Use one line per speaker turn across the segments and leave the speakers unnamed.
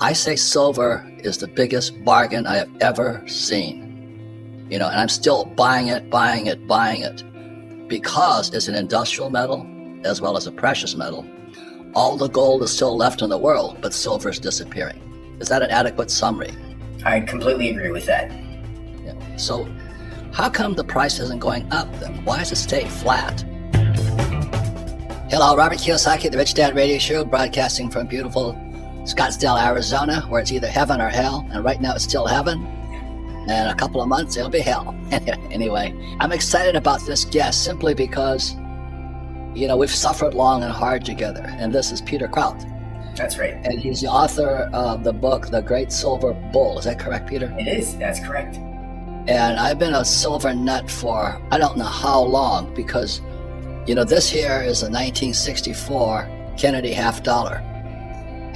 I say silver is the biggest bargain I have ever seen. And I'm still buying it because it's an industrial metal as well as a precious metal. All the gold is still left in the world, but silver is disappearing. Is that an adequate summary?
I completely agree with that.
Yeah. So how come the price isn't going up then? Why does it stay flat? Hello, Robert Kiyosaki, the Rich Dad Radio Show, broadcasting from beautiful Scottsdale, Arizona, where it's either heaven or hell. And right now it's still heaven. And in a couple of months, it'll be hell. Anyway, I'm excited about this guest simply because, we've suffered long and hard together. And this is Peter Krauth.
That's right.
And he's the author of the book, The Great Silver Bull. Is that correct, Peter?
It is. That's correct.
And I've been a silver nut for I don't know how long because, this here is a 1964 Kennedy half dollar.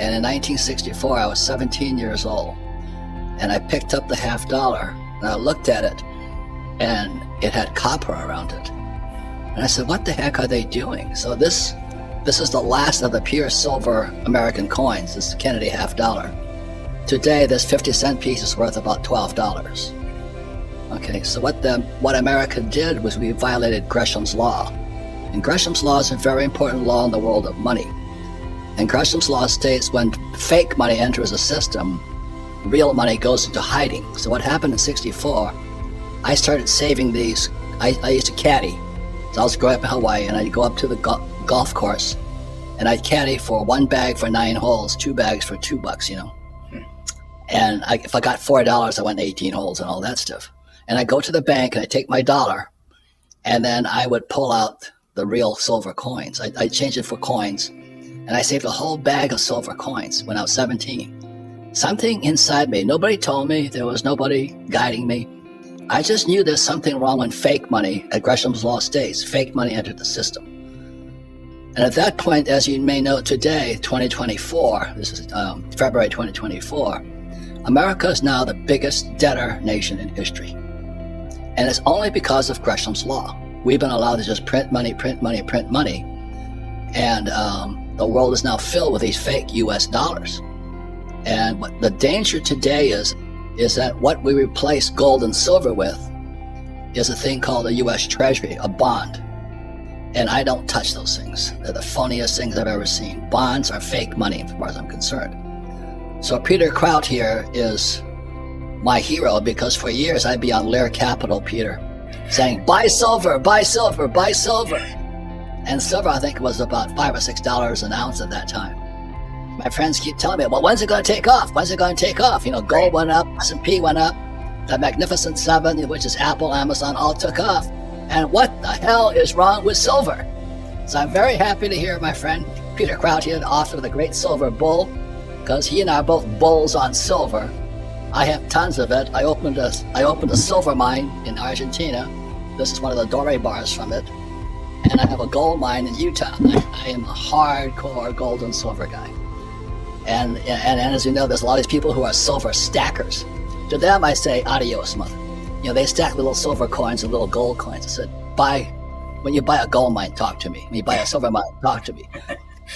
And in 1964, I was 17 years old. And I picked up the half dollar and I looked at it and it had copper around it. And I said, what the heck are they doing? So this is the last of the pure silver American coins. This is the Kennedy half dollar. Today, this 50-cent piece is worth about $12. Okay, so what America did was we violated Gresham's Law. And Gresham's Law is a very important law in the world of money. And Gresham's Law states when fake money enters a system, real money goes into hiding. So what happened in 64, I started saving these. I used to caddy. So I was growing up in Hawaii and I'd go up to the golf course and I'd caddy for 1 bag for 9 holes, 2 bags for $2, And if I got $4, I went 18 holes and all that stuff. And I go to the bank and I take my dollar and then I would pull out the real silver coins. I change it for coins and I saved a whole bag of silver coins when I was 17. Something inside me, nobody told me, there was nobody guiding me. I just knew there's something wrong when fake money, at Gresham's Law states, fake money entered the system. And at that point, as you may know today, 2024, this is February 2024, America is now the biggest debtor nation in history. And it's only because of Gresham's Law. We've been allowed to just print money. And the world is now filled with these fake US dollars. And what the danger today is that what we replace gold and silver with is a thing called a US Treasury, a bond. And I don't touch those things. They're the phoniest things I've ever seen. Bonds are fake money as far as I'm concerned. So Peter Krauth here is my hero because for years I'd be on Lear Capital, Peter, saying, buy silver, buy silver, buy silver. And silver, I think, was about $5 or $6 an ounce at that time. My friends keep telling me, well, when's it going to take off? When's it going to take off? Gold went up, S&P went up, the Magnificent Seven, which is Apple, Amazon, all took off. And what the hell is wrong with silver? So I'm very happy to hear my friend Peter Krauth here, the author of The Great Silver Bull, because he and I are both bulls on silver. I have tons of it. I opened a silver mine in Argentina. This is one of the Doré bars from it. And I have a gold mine in Utah. I am a hardcore gold and silver guy. And as you know, there's a lot of these people who are silver stackers. To them, I say, adios, mother. They stack little silver coins and little gold coins. I said, when you buy a gold mine, talk to me. When you buy a silver mine, talk to me.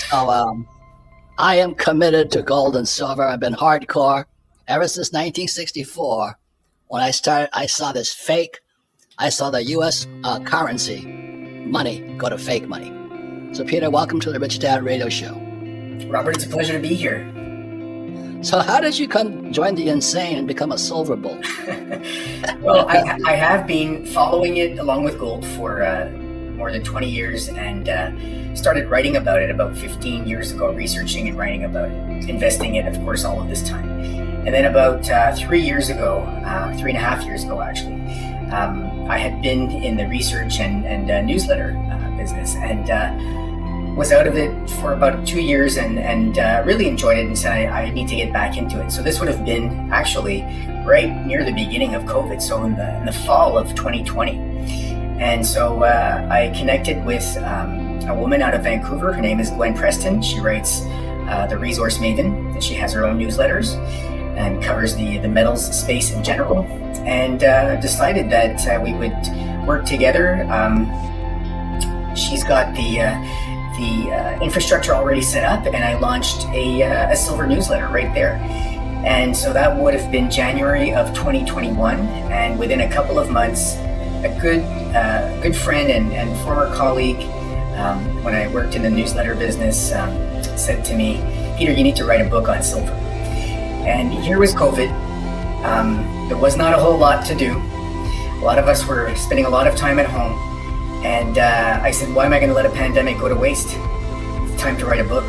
So I am committed to gold and silver. I've been hardcore ever since 1964. When I started, I saw this fake. I saw the U.S. currency money go to fake money. So Peter, welcome to the Rich Dad Radio Show.
Robert, it's a pleasure to be here.
So how did you join the insane and become a silver bull?
Well, I have been following it along with gold for more than 20 years and started writing about it about 15 years ago, researching and writing about it, investing it, of course, all of this time. And then about 3 years ago, 3.5 years ago, actually, I had been in the research and newsletter business and was out of it for about 2 years and really enjoyed it and said I need to get back into it. So this would have been actually right near the beginning of COVID, so in the fall of 2020. And so I connected with a woman out of Vancouver. Her name is Gwen Preston. She writes The Resource Maven, and she has her own newsletters and covers the metals space in general, and decided that we would work together. She's got the the infrastructure already set up, and I launched a silver newsletter right there. And so that would have been January of 2021. And within a couple of months, a good friend and former colleague, when I worked in the newsletter business, said to me, "Peter, you need to write a book on silver." And here was COVID. There was not a whole lot to do. A lot of us were spending a lot of time at home. And I said, why am I going to let a pandemic go to waste? It's time to write a book.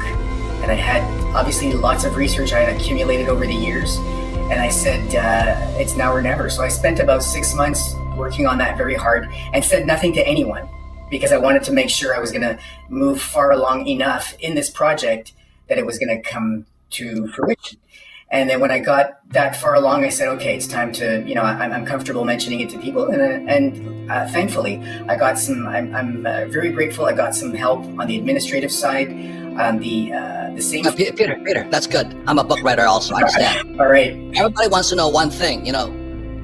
And I had obviously lots of research I had accumulated over the years. And I said, it's now or never. So I spent about 6 months working on that very hard and said nothing to anyone, because I wanted to make sure I was going to move far along enough in this project that it was going to come to fruition. And then when I got that far along, I said, okay, it's time to, I'm comfortable mentioning it to people. And thankfully, I got some, I'm very grateful. I got some help on the administrative side, on the same.
Peter, that's good. I'm a book writer also, I understand.
All right.
Everybody wants to know one thing,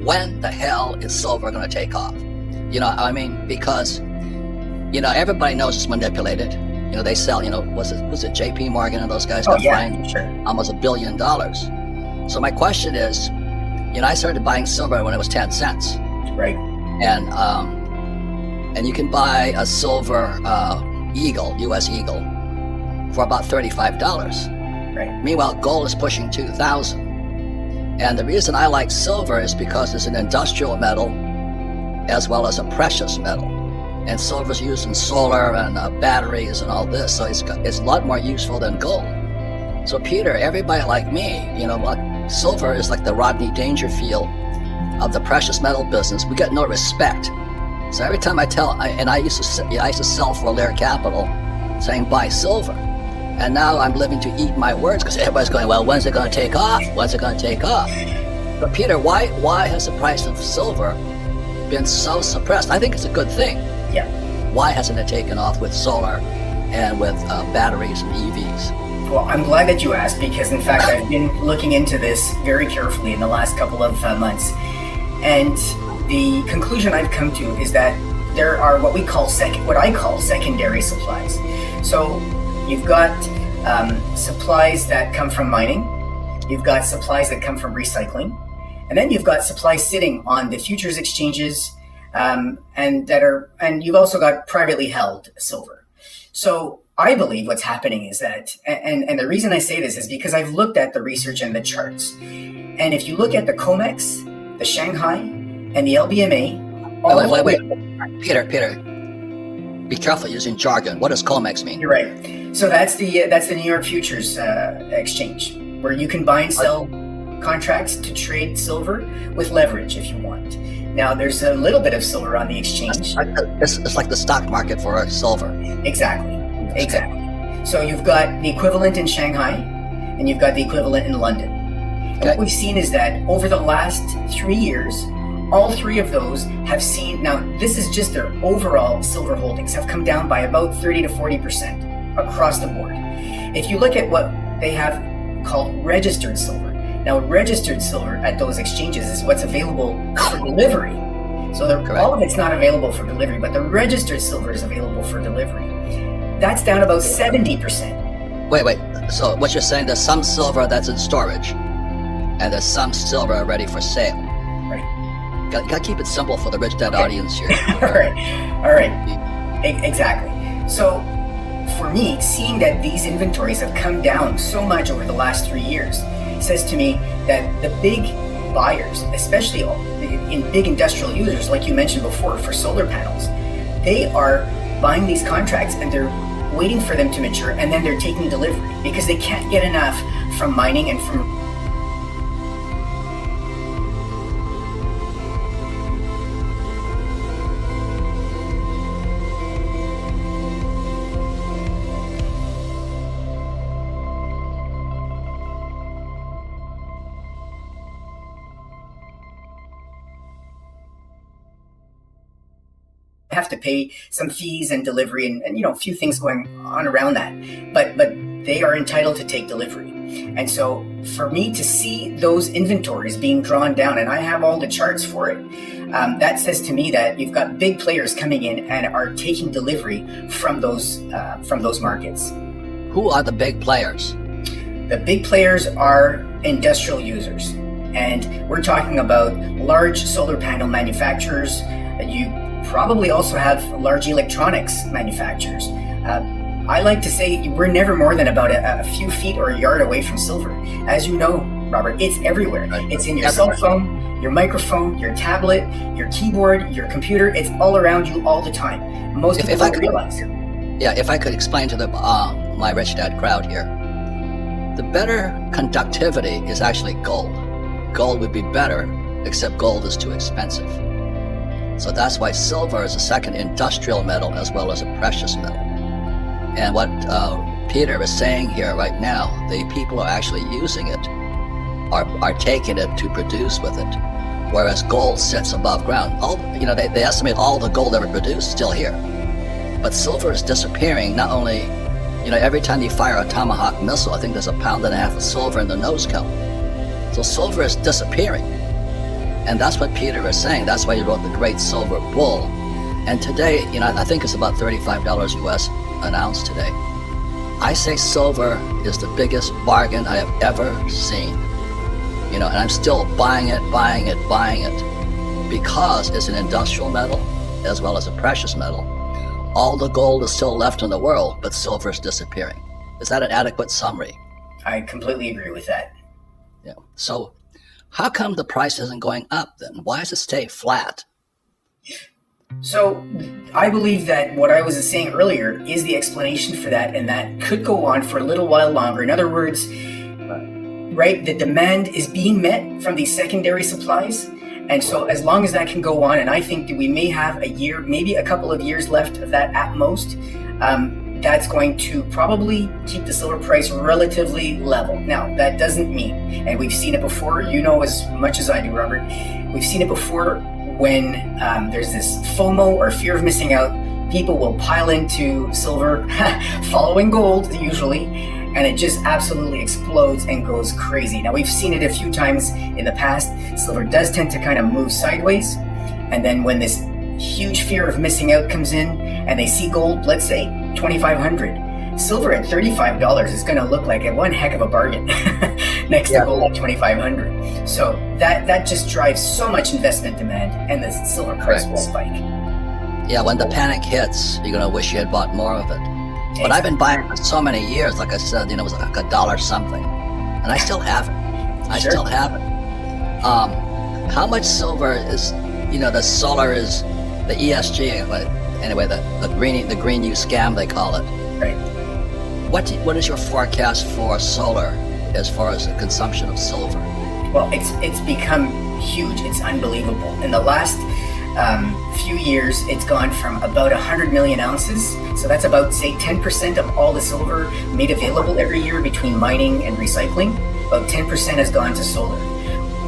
when the hell is silver going to take off? Because, everybody knows it's manipulated. They sell, was it JP Morgan and those guys got fined
sure.
almost $1 billion. So my question is, I started buying silver when it was 10 cents.
Right.
And you can buy a silver eagle, US eagle, for about $35.
Right.
Meanwhile, gold is pushing 2,000. And the reason I like silver is because it's an industrial metal as well as a precious metal. And silver is used in solar and batteries and all this, so it's a lot more useful than gold. So Peter, everybody like me, silver is like the Rodney Dangerfield of the precious metal business. We get no respect. So every time I used to sell for Lair Capital, saying buy silver, and now I'm living to eat my words because everybody's going, well, when's it going to take off? When's it going to take off? But Peter, why has the price of silver been so suppressed? I think it's a good thing.
Yeah.
Why hasn't it taken off with solar and with batteries and EVs?
Well, I'm glad that you asked, because in fact, I've been looking into this very carefully in the last couple of months. And the conclusion I've come to is that there are what I call secondary supplies. So you've got supplies that come from mining, you've got supplies that come from recycling, and then you've got supplies sitting on the futures exchanges, and you've also got privately held silver. So I believe what's happening is that, and the reason I say this is because I've looked at the research and the charts. And if you look at the COMEX, the Shanghai, and the LBMA,
wait. Peter, be careful using jargon. What does COMEX mean?
You're right. So that's the New York Futures exchange, where you can buy and sell contracts to trade silver with leverage if you want. Now, there's a little bit of silver on the exchange.
It's like the stock market for silver.
Exactly. So you've got the equivalent in Shanghai, and you've got the equivalent in London. And what we've seen is that over the last 3 years, all three of those have seen, now this is just their overall silver holdings, have come down by about 30 to 40% across the board. If you look at what they have called registered silver, now registered silver at those exchanges is what's available for delivery. So all of it's not available for delivery, but the registered silver is available for delivery. That's down about 70%.
Wait. So what you're saying, there's some silver that's in storage, and there's some silver ready for sale.
Right.
Gotta keep it simple for the rich dad audience here.
All right. Exactly. So for me, seeing that these inventories have come down so much over the last 3 years says to me that the big buyers, especially in big industrial users, like you mentioned before, for solar panels, they are buying these contracts and they're waiting for them to mature, and then they're taking delivery because they can't get enough from mining and from have to pay some fees and delivery and a few things going on around that, but they are entitled to take delivery. And so for me to see those inventories being drawn down, and I have all the charts for it, that says to me that you've got big players coming in and are taking delivery from those markets.
Who are the big players?
The big players are industrial users, and we're talking about large solar panel manufacturers. You probably also have large electronics manufacturers. I like to say we're never more than about a few feet or a yard away from silver. As you know, Robert, it's everywhere. It's in your cell phone, your microphone, your tablet, your keyboard, your computer. It's all around you all the time. Most people don't realize.
Yeah, if I could explain to my rich dad crowd here, the better conductivity is actually gold. Gold would be better, except gold is too expensive. So that's why silver is a second industrial metal as well as a precious metal. And what Peter is saying here right now, the people are actually using it, are taking it to produce with it, whereas gold sits above ground. They estimate all the gold ever produced still here. But silver is disappearing. Not only, every time you fire a Tomahawk missile, I think there's 1.5 pounds of silver in the nose cone. So silver is disappearing. And that's what Peter is saying. That's why he wrote the Great Silver Bull. And today, I think it's about $35 US an ounce today. I say silver is the biggest bargain I have ever seen. And I'm still buying it because it's an industrial metal as well as a precious metal. All the gold is still left in the world, but silver is disappearing. Is that an adequate summary?
I completely agree with that.
Yeah. So how come the price isn't going up then? Why does it stay flat?
So I believe that what I was saying earlier is the explanation for that, and that could go on for a little while longer. In other words, right, the demand is being met from these secondary supplies. And so as long as that can go on, and I think that we may have a year, maybe a couple of years left of that at most, that's going to probably keep the silver price relatively level. Now, that doesn't mean, and we've seen it before, as much as I do, Robert, we've seen it before when there's this FOMO or fear of missing out, people will pile into silver, following gold usually, and it just absolutely explodes and goes crazy. Now, we've seen it a few times in the past. Silver does tend to kind of move sideways, and then when this huge fear of missing out comes in and they see gold, let's say $2,500, silver at $35 is going to look like one heck of a bargain next to gold at $2,500. So that just drives so much investment demand, and the silver price will spike.
Yeah, when the panic hits, you're going to wish you had bought more of it. Exactly. But I've been buying for so many years, like I said, it was like $1 something, and I still have it. Still have it. How much silver is, the solar is the ESG, but anyway, the green you scam, they call it.
Right.
What is your forecast for solar as far as the consumption of silver?
Well, it's become huge. It's unbelievable. In the last few years, it's gone from about 100 million ounces. So that's about, say, 10% of all the silver made available every year between mining and recycling. About 10% has gone to solar.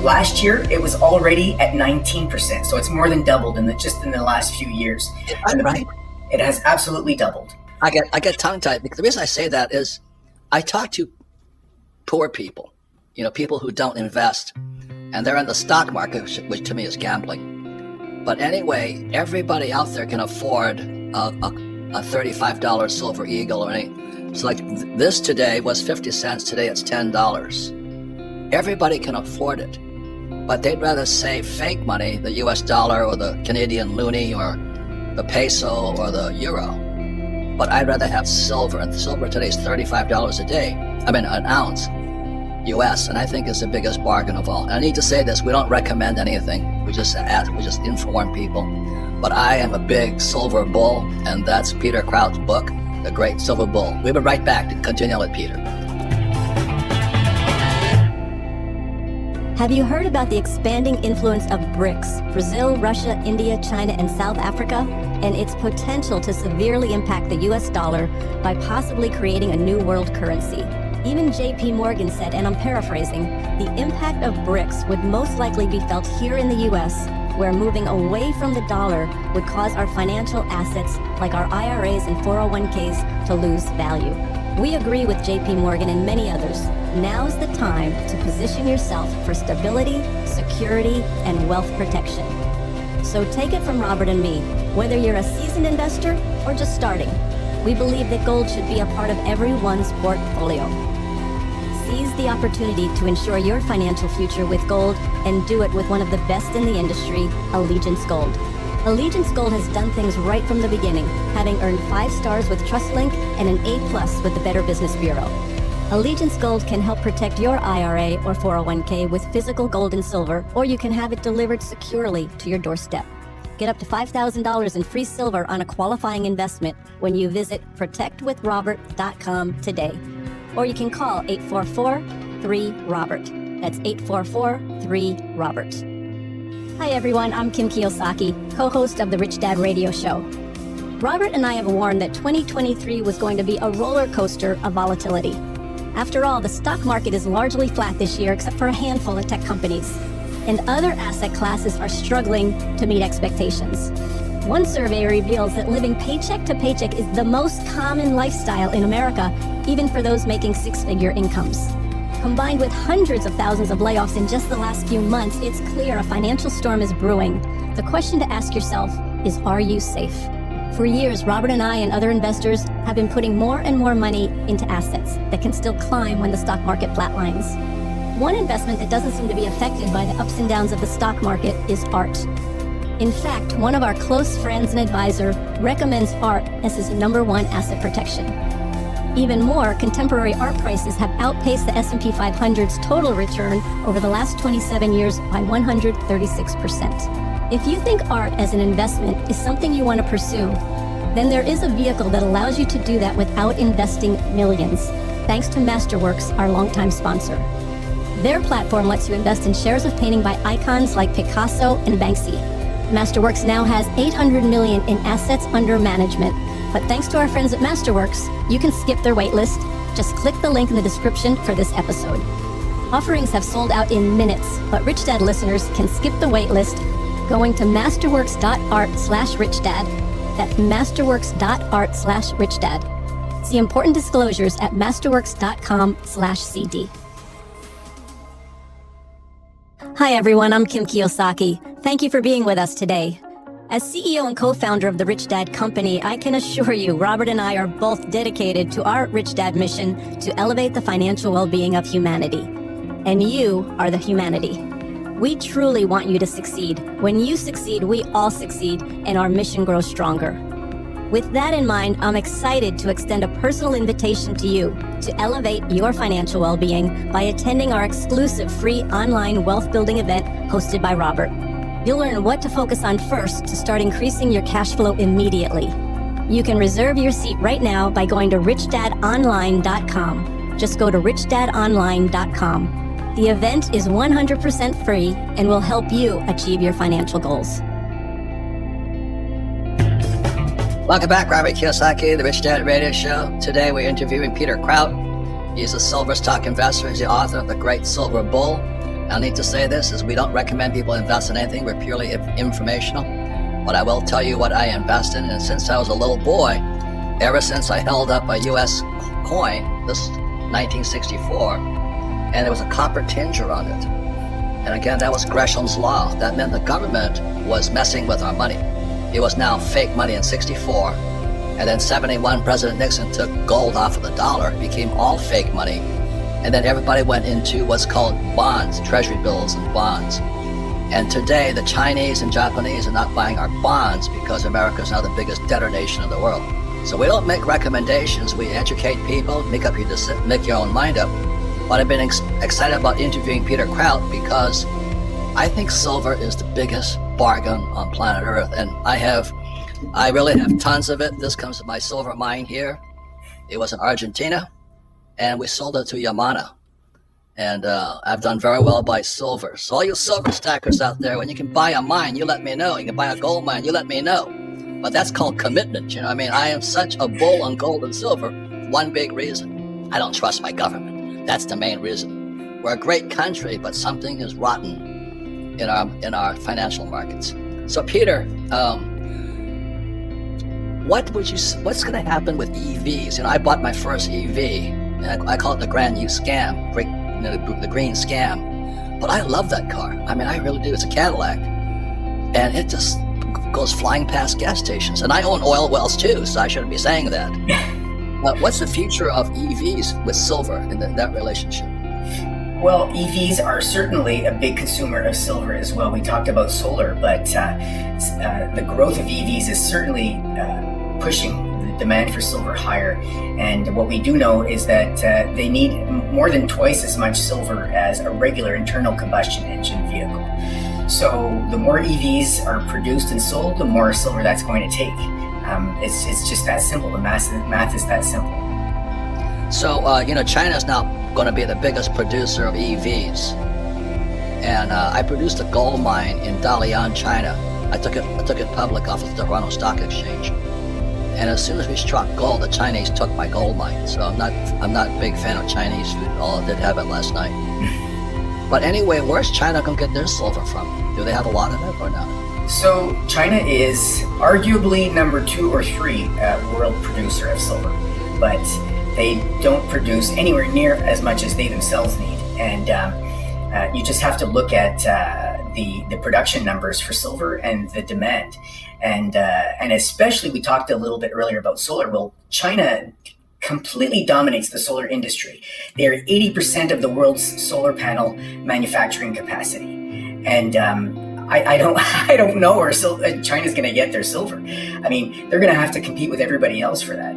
Last year, it was already at 19%. So it's more than doubled just in the last few years.
Right.
It has absolutely doubled.
I get tongue-tied because the reason I say that is I talk to poor people, people who don't invest, and they're in the stock market, which to me is gambling. But anyway, everybody out there can afford a $35 silver eagle or anything. So like this today was 50 cents. Today it's $10. Everybody can afford it, but they'd rather save fake money, the US dollar or the Canadian loonie or the peso or the euro. But I'd rather have silver, and silver today is $35 an ounce US, and I think it's the biggest bargain of all. And I need to say this, we don't recommend anything. We just inform people. But I am a big silver bull, and that's Peter Krauth's book, The Great Silver Bull. We'll be right back to continue with Peter.
Have you heard about the expanding influence of BRICS, Brazil, Russia, India, China, and South Africa, and its potential to severely impact the US dollar by possibly creating a new world currency? Even JP Morgan said, and I'm paraphrasing, the impact of BRICS would most likely be felt here in the US, where moving away from the dollar would cause our financial assets, like our IRAs and 401ks, to lose value. We agree with JP Morgan and many others. Now's the time to position yourself for stability, security, and wealth protection. So take it from Robert and me, whether you're a seasoned investor or just starting, we believe that gold should be a part of everyone's portfolio. Seize the opportunity to ensure your financial future with gold and do it with one of the best in the industry, Allegiance Gold. Allegiance Gold has done things right from the beginning, having earned 5 stars with TrustLink and an A+ with the Better Business Bureau. Allegiance Gold can help protect your IRA or 401k with physical gold and silver, or you can have it delivered securely to your doorstep. Get up to $5,000 in free silver on a qualifying investment when you visit protectwithrobert.com today. Or you can call 844-3-ROBERT. That's 844-3-ROBERT. Hi everyone, I'm Kim Kiyosaki, co-host of the Rich Dad Radio Show. Robert and I have warned that 2023 was going to be a roller coaster of volatility. After all, the stock market is largely flat this year except for a handful of tech companies. And other asset classes are struggling to meet expectations. One survey reveals that living paycheck to paycheck is the most common lifestyle in America, even for those making 6-figure incomes. Combined with hundreds of thousands of layoffs in just the last few months, it's clear a financial storm is brewing. The question to ask yourself is, are you safe? For years, Robert and I and other investors have been putting more and more money into assets that can still climb when the stock market flatlines. One investment that doesn't seem to be affected by the ups and downs of the stock market is art. In fact, one of our close friends and advisor recommends art as his %1 asset protection. Even more, contemporary art prices have outpaced the S&P 500's total return over the last 27 years by 136%. If you think art as an investment is something you want to pursue, then there is a vehicle that allows you to do that without investing millions, thanks to Masterworks, our longtime sponsor. Their platform lets you invest in shares of painting by icons like Picasso and Banksy. Masterworks now has $800 million in assets under management. But thanks to our friends at Masterworks, you can skip their waitlist. Just click the link in the description for this episode. Offerings have sold out in minutes, but Rich Dad listeners can skip the waitlist going to masterworks.art/richdad. That's masterworks.art/richdad. See important disclosures at masterworks.com/CD. Hi everyone, I'm Kim Kiyosaki. Thank you for being with us today. As CEO and co-founder of the Rich Dad Company, I can assure you Robert and I are both dedicated to our Rich Dad mission to elevate the financial well-being of humanity. And you are the humanity. We truly want you to succeed. When you succeed, we all succeed, and our mission grows stronger. With that in mind, I'm excited to extend a personal invitation to you to elevate your financial well-being by attending our exclusive free online wealth-building event hosted by Robert. You'll learn what to focus on first to start increasing your cash flow immediately. You can reserve your seat right now by going to richdadonline.com. Just go to richdadonline.com. The event is 100% free and will help you achieve your financial goals.
Welcome back, Robert Kiyosaki, the Rich Dad Radio Show. Today we're interviewing Peter Krauth. He's a silver stock investor. He's the author of The Great Silver Bull. I need to say this, is we don't recommend people invest in anything. We're purely informational. But I will tell you what I invest in. And since I was a little boy, ever since I held up a U.S. coin, this 1964, and there was a copper tinger on it. And again, that was Gresham's Law. That meant the government was messing with our money. It was now fake money in 64. And then 71, President Nixon took gold off of the dollar. It became all fake money. And then everybody went into what's called bonds, treasury bills and bonds. And today, the Chinese and Japanese are not buying our bonds because America is now the biggest debtor nation in the world. So we don't make recommendations. We educate people, make your own mind up. But I've been excited about interviewing Peter Krauth because I think silver is the biggest bargain on planet Earth. And I really have tons of it. This comes from my silver mine here. It was in Argentina. And we sold it to Yamana. And I've done very well by silver. So all you silver stackers out there, when you can buy a mine, you let me know. You can buy a gold mine, you let me know. But that's called commitment. I am such a bull on gold and silver. One big reason. I don't trust my government. That's the main reason. We're a great country, but something is rotten in our financial markets. So Peter, what's going to happen with EVs? I bought my first EV. I call it the Grand U scam, the green scam. But I love that car. I really do. It's a Cadillac. and it just goes flying past gas stations. And I own oil wells too, so I shouldn't be saying that. What's the future of EVs with silver in that relationship?
Well, EVs are certainly a big consumer of silver as well. We talked about solar, but the growth of EVs is certainly pushing the demand for silver higher. And what we do know is that they need more than twice as much silver as a regular internal combustion engine vehicle. So the more EVs are produced and sold, the more silver that's going to take. It's just that simple. The math is that simple.
So, China's now going to be the biggest producer of EVs. And I produced a gold mine in Dalian, China. I took it public off of the Toronto Stock Exchange. And as soon as we struck gold, the Chinese took my gold mine. So I'm not a big fan of Chinese food, although I did have it last night. But anyway, where's China going to get their silver from? Do they have a lot of it or not?
So China is arguably number 2 or 3 world producer of silver, but they don't produce anywhere near as much as they themselves need. And you just have to look at the production numbers for silver and the demand. And especially, we talked a little bit earlier about solar. Well, China completely dominates the solar industry. They are 80% of the world's solar panel manufacturing capacity. And I don't know where China's going to get their silver. I mean, they're going to have to compete with everybody else for that.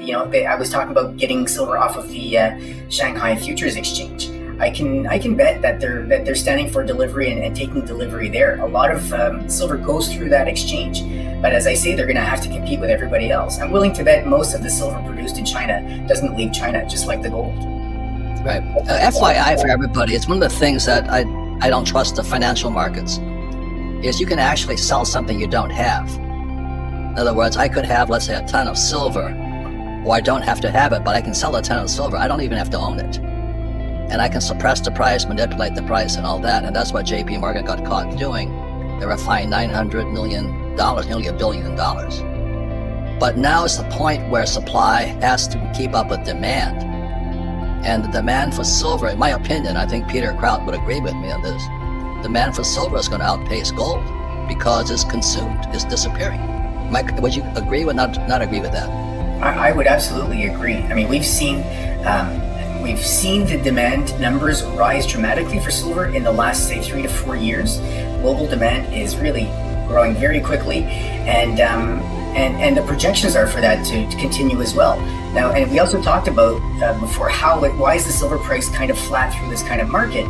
I was talking about getting silver off of the Shanghai Futures Exchange. I can bet that they're standing for delivery and taking delivery there. A lot of silver goes through that exchange, but as I say, they're going to have to compete with everybody else. I'm willing to bet most of the silver produced in China doesn't leave China, just like the gold.
Right. FYI for everybody, it's one of the things that I don't trust the financial markets, is you can actually sell something you don't have. In other words, I could have, let's say, a ton of silver, or I don't have to have it, but I can sell a ton of silver. I don't even have to own it. And I can suppress the price, manipulate the price and all that. And that's what JP Morgan got caught doing. They were fined $900 million, nearly $1 billion. But now it's the point where supply has to keep up with demand. And the demand for silver, in my opinion, I think Peter Krauth would agree with me on this, demand for silver is going to outpace gold because it's consumed, it's disappearing. Mike, would you agree or not agree with that?
I would absolutely agree. I mean, we've seen the demand numbers rise dramatically for silver in the last, say, 3 to 4 years. Global demand is really growing very quickly, and the projections are for that to continue as well. Now, and we also talked about before why is the silver price kind of flat through this kind of market,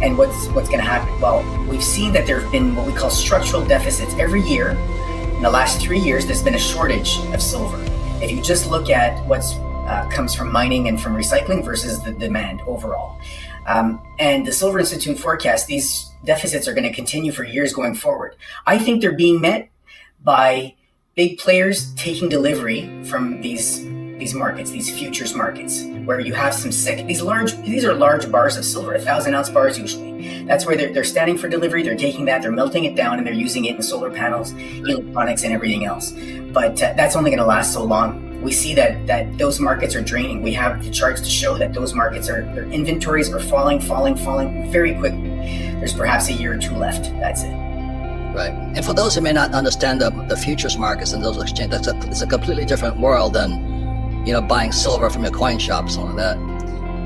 and what's going to happen? Well, we've seen that there have been what we call structural deficits every year. In the last 3 years, there's been a shortage of silver. If you just look at what's comes from mining and from recycling versus the demand overall. And the Silver Institute forecasts these deficits are going to continue for years going forward. I think they're being met by big players taking delivery from these markets, these futures markets, where you have these are large bars of silver, 1,000-ounce bars usually. That's where they're standing for delivery. They're taking that, they're melting it down, and they're using it in solar panels, electronics, and everything else. But that's only going to last so long. We see that those markets are draining. We have the charts to show that those markets their inventories are falling very quickly. There's perhaps a year or 2 left. That's it.
Right. And for those who may not understand the futures markets and those exchanges, it's a completely different world than buying silver from your coin shops and all that.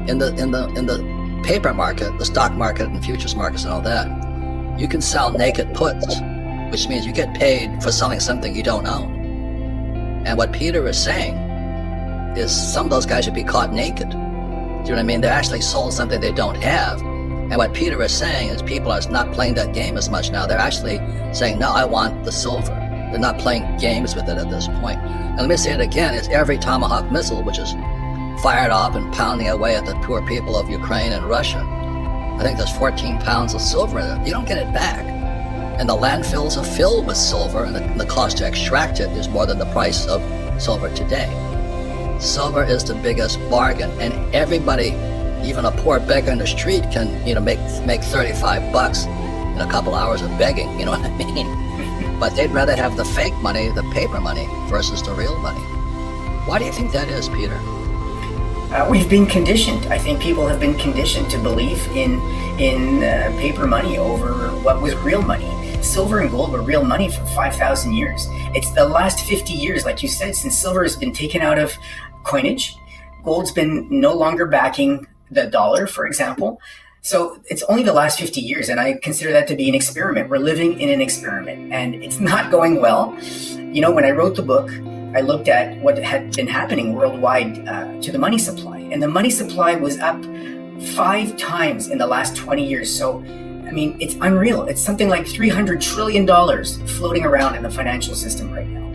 In the paper market, the stock market and futures markets and all that, you can sell naked puts, which means you get paid for selling something you don't own. And what Peter is saying is some of those guys should be caught naked. Do you know what I mean? They actually sold something they don't have. And what Peter is saying is people are not playing that game as much now. They're actually saying, no, I want the silver. They're not playing games with it at this point. And let me say it again, it's every Tomahawk missile which is fired off and pounding away at the poor people of Ukraine and Russia. I think there's 14 pounds of silver in it. You don't get it back. And the landfills are filled with silver, and the cost to extract it is more than the price of silver today. Silver is the biggest bargain, and everybody, even a poor beggar in the street, can make $35 in a couple hours of begging. You know what I mean? But they'd rather have the fake money, the paper money, versus the real money. Why do you think that is, Peter?
We've been conditioned. I think people have been conditioned to believe in paper money over what was real money. silver and gold were real money for 5,000 years. It's the last 50 years, like you said, since silver has been taken out of coinage. Gold's been no longer backing the dollar, for example. So it's only the last 50 years, and I consider that to be an experiment. We're living in an experiment, and it's not going well. You know, when I wrote the book, I looked at what had been happening worldwide to the money supply, and the money supply was up 5 times in the last 20 years. So, I mean, it's unreal. It's something like $300 trillion floating around in the financial system right now.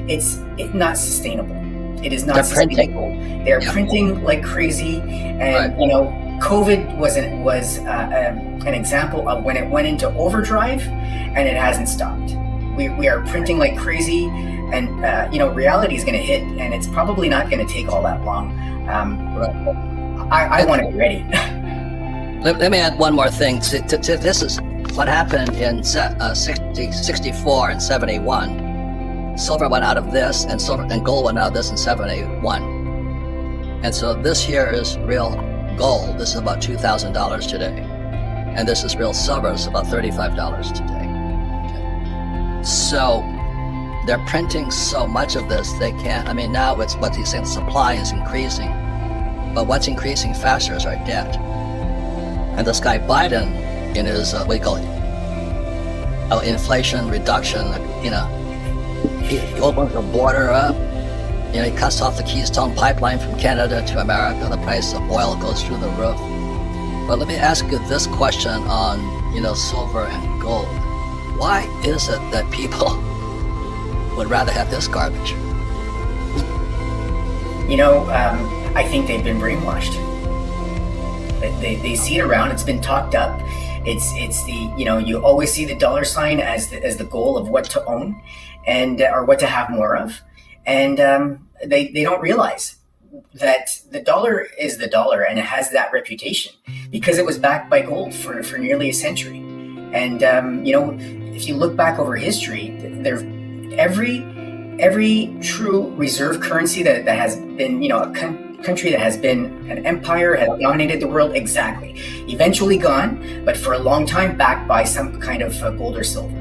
It's not sustainable. It is not sustainable. They're printing like crazy, and you know, COVID was an example of when it went into overdrive, and it hasn't stopped. We are printing like crazy, and you know, reality is going to hit, and it's probably not going to take all that long. I want to be ready.
Let me add one more thing. This is what happened in 64 and 71. Silver went out of this, and gold went out of this in 71. And so this here is real gold. This is about $2,000 today. And this is real silver. It's about $35 today. Okay. So they're printing so much of this, they can't. I mean, now it's what he's saying, supply is increasing. But what's increasing faster is our debt. And this guy Biden, in his, what do you call it? Inflation reduction, you know, he opens the border up. You know, he cuts off the Keystone pipeline from Canada to America. The price of oil goes through the roof. But let me ask you this question on, you know, silver and gold. Why is it that people would rather have this garbage?
You know, I think they've been brainwashed. They see it around. It's been talked up. It's the, you know, you always see the dollar sign as the goal of what to own, and or what to have more of, and they don't realize that the dollar is the dollar, and it has that reputation because it was backed by gold for nearly a century. And you know, if you look back over history, there every true reserve currency that has been, you know, a country that has been an empire, has dominated the world, exactly, eventually gone, but for a long time backed by some kind of gold or silver.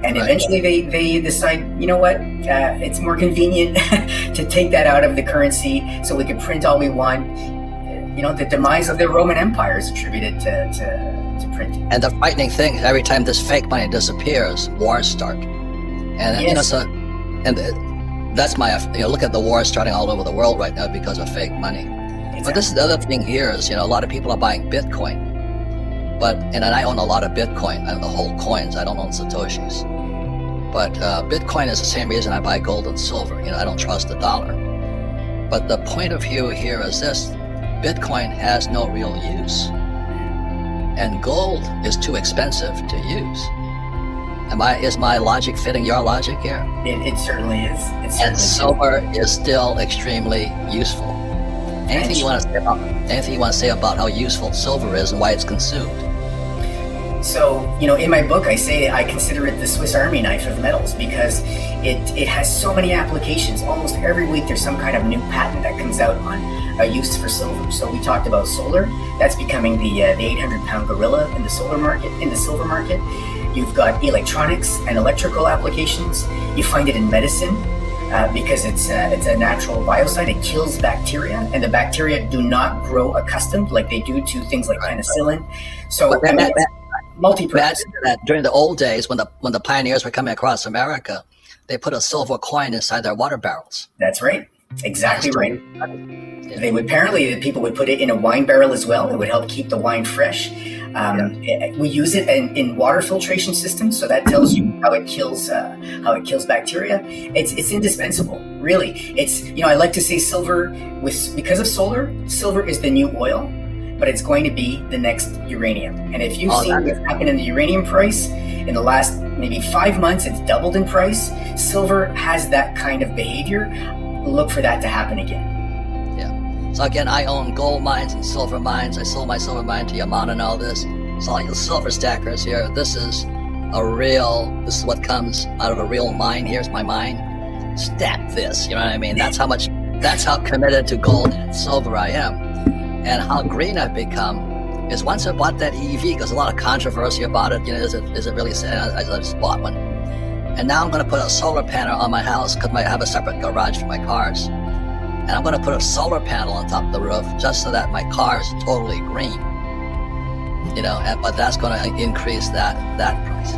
And eventually they decide, you know what, it's more convenient to take that out of the currency so we can print all we want. You know, the demise of the Roman Empire is attributed to printing.
And the frightening thing, every time this fake money disappears, wars start. And you know, so, and that's my, you know, look at the wars starting all over the world right now because of fake money. Exactly. But this is the other thing here is, you know, a lot of people are buying Bitcoin. And I own a lot of Bitcoin. I own the whole coins. I don't own Satoshis. But Bitcoin is the same reason I buy gold and silver. You know, I don't trust the dollar. But the point of view here is this: Bitcoin has no real use, and gold is too expensive to use. Is my logic fitting your logic here?
It certainly is.
And silver is still extremely useful. Anything you want to say about how useful silver is and why it's consumed?
So, you know, in my book, I consider it the Swiss Army knife of metals because it has so many applications. Almost every week there's some kind of new patent that comes out on a use for silver. So we talked about solar. That's becoming the 800-pound gorilla in the silver market. You've got electronics and electrical applications. You find it in medicine because it's a natural biocide. It kills bacteria, and the bacteria do not grow accustomed like they do to things like penicillin. So multi-purpose.
During the old days, when the pioneers were coming across America, they put a silver coin inside their water barrels.
That's right. Exactly right. They would, apparently people would put it in a wine barrel as well. It would help keep the wine fresh. We use it in water filtration systems, so that tells you how it kills bacteria. It's indispensable, really. It's, you know, I like to say silver because of solar. Silver is the new oil, but it's going to be the next uranium. And if you've seen what's happened in the uranium price in the last maybe 5 months, it's doubled in price. Silver has that kind of behavior. Look for that to happen again.
So again, I own gold mines and silver mines. I sold my silver mine to Yamana and all this. So all you silver stackers here, this is what comes out of a real mine. Here's my mine. Stack this, you know what I mean? That's how committed to gold and silver I am. And how green I've become is once I bought that EV, because a lot of controversy about it, is it really sad? I just bought one. And now I'm going to put a solar panel on my house because I have a separate garage for my cars. And I'm going to put a solar panel on top of the roof just so that my car is totally green. But that's going to increase that price.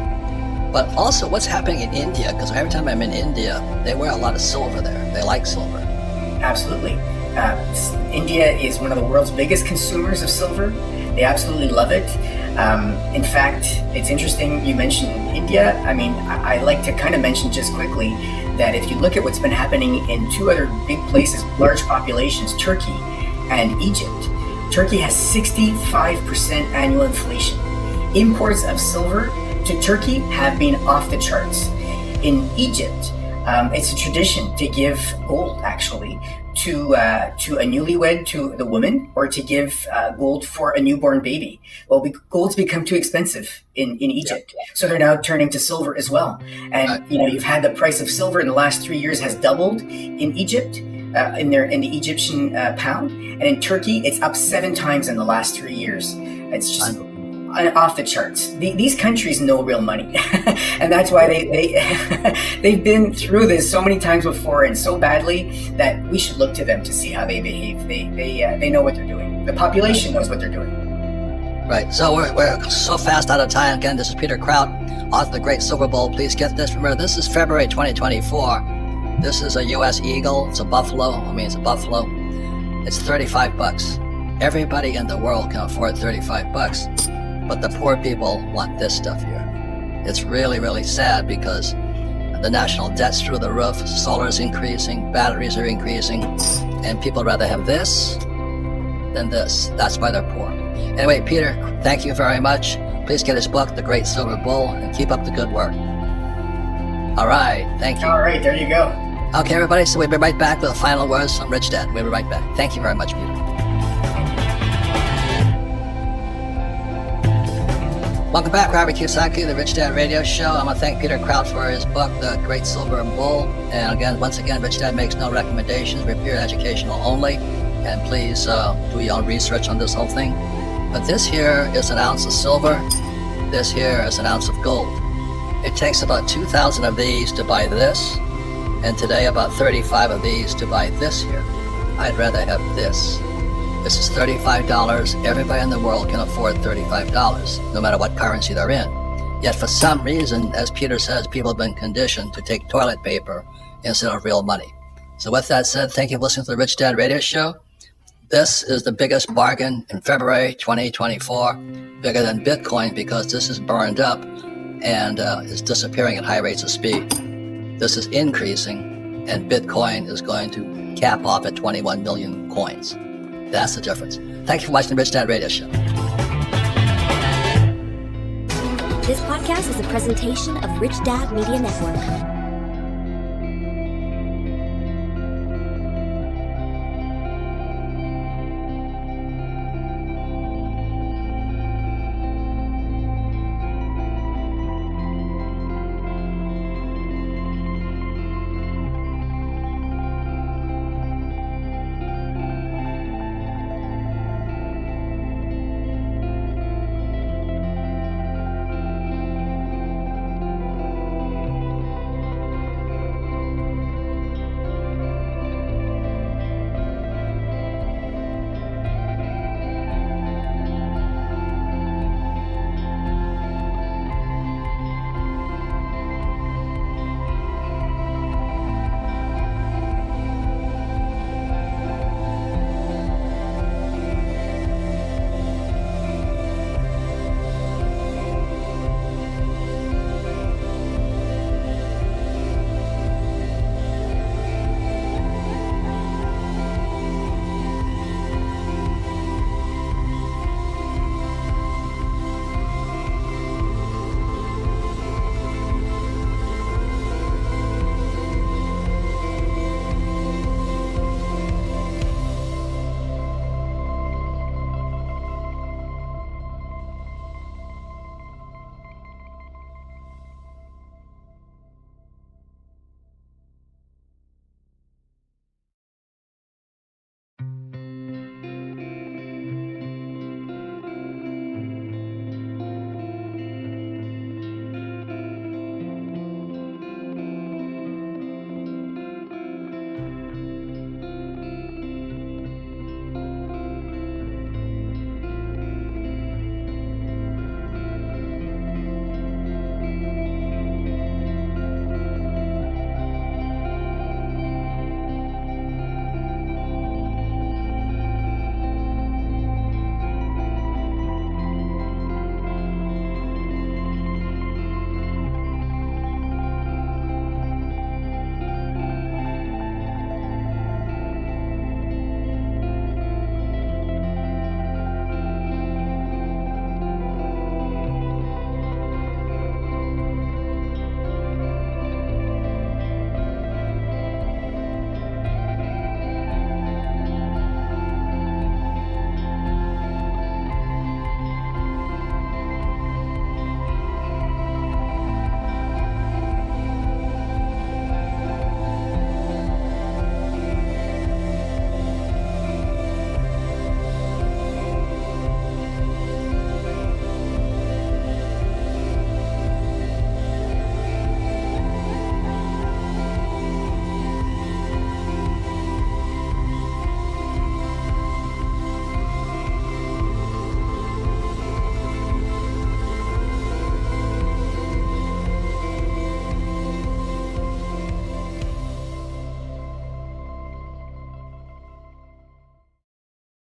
But also what's happening in India, because every time I'm in India, they wear a lot of silver there. They like silver.
Absolutely. India is one of the world's biggest consumers of silver. They absolutely love it. In fact, it's interesting you mentioned India. I like to kind of mention just quickly that if you look at what's been happening in two other big places, large populations, Turkey and Egypt. Turkey has 65% annual inflation. Imports of silver to Turkey have been off the charts. In Egypt, it's a tradition to give gold, actually, to a newlywed, to the woman, or to give gold for a newborn baby. Well, gold's become too expensive in Egypt, so they're now turning to silver as well. And you've had the price of silver in the last 3 years has doubled in Egypt, in the Egyptian pound, and in Turkey it's up 7 times in the last 3 years. It's just off the charts. These countries know real money, and that's why they've been through this so many times before and so badly that we should look to them to see how they behave. They know what they're doing. The population knows what they're doing.
Right. So we're so fast out of time. Again, this is Peter Krauth, author of The Great Silver Bull. Please get this. Remember, this is February 2024. This is a U.S. eagle. It's a buffalo. It's a buffalo. It's $35. Everybody in the world can afford $35. But the poor people want this stuff here. It's really, really sad because the national debt's through the roof, solar is increasing, batteries are increasing, and people rather have this than this. That's why they're poor. Anyway, Peter, thank you very much. Please get his book, The Great Silver Bull, and keep up the good work. All right, thank you.
All right, there you go.
Okay, everybody, so we'll be right back with the final words from Rich Dad. We'll be right back. Thank you very much, Peter. Welcome back, Robert Kiyosaki, the Rich Dad Radio Show. I want to thank Peter Krauth for his book, The Great Silver Bull. And once again, Rich Dad makes no recommendations. We're pure educational only. And please do your own research on this whole thing. But this here is an ounce of silver. This here is an ounce of gold. It takes about 2,000 of these to buy this. And today about 35 of these to buy this here. I'd rather have this. This is $35. Everybody in the world can afford $35, no matter what currency they're in. Yet for some reason, as Peter says, people have been conditioned to take toilet paper instead of real money. So with that said, thank you for listening to the Rich Dad Radio Show. This is the biggest bargain in February 2024, bigger than Bitcoin because this is burned up and is disappearing at high rates of speed. This is increasing, and Bitcoin is going to cap off at 21 million coins. That's the difference. Thank you for watching the Rich Dad Radio Show.
This podcast is a presentation of Rich Dad Media Network.